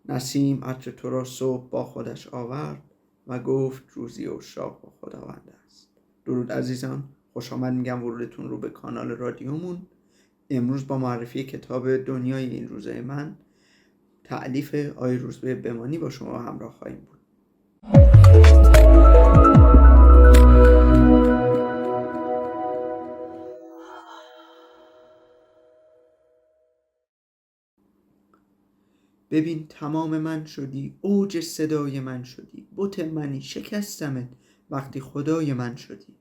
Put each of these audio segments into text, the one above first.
نسیم عطر تو را صبح با خودش آورد و گفت روزی عشاق با خداوند است. درود عزیزان، خوش آمد میگم ورودتون رو به کانال رادیومون. امروز با معرفی کتاب دنیای این روزه من تألیف آقای روزبه بمانی با شما همراه خواهیم بود. ببین تمام من شدی، اوج صدای من شدی، بت منی شکستمت وقتی خدای من شدی.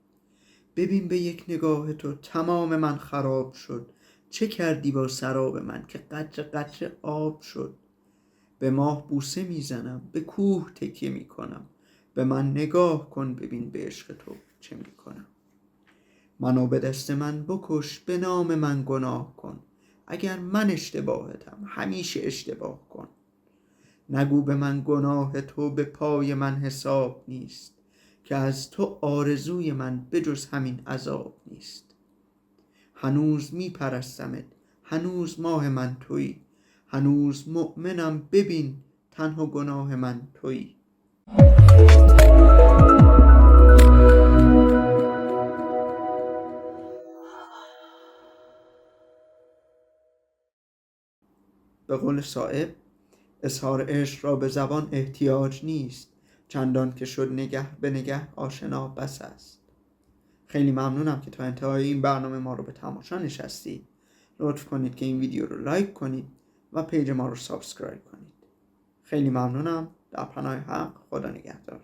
ببین به یک نگاه تو تمام من خراب شد، چه کردی با سراب من که قطره قطره آب شد. به ماه بوسه میزنم، به کوه تکیه میکنم، به من نگاه کن ببین به عشق تو چه میکنم. منو به دست من بکش، به نام من گناه کن، اگر من اشتباهتم همیشه اشتباه کن. نگو به من گناه تو به پای من حساب نیست، که از تو آرزوی من بجز همین عذاب نیست. هنوز میپرستمت، هنوز ماه من تویی، هنوز مؤمنم ببین تنها گناه من تویی. به قول صائب، اظهار عشق را به زبان احتیاج نیست، چندان که شد نگه به نگه آشنا بس است. خیلی ممنونم که تا انتهای این برنامه ما رو به تماشا نشستید. لطف کنید که این ویدیو رو لایک کنید و پیج ما رو سابسکرایب کنید. خیلی ممنونم. در پناه حق، خدا نگهدار.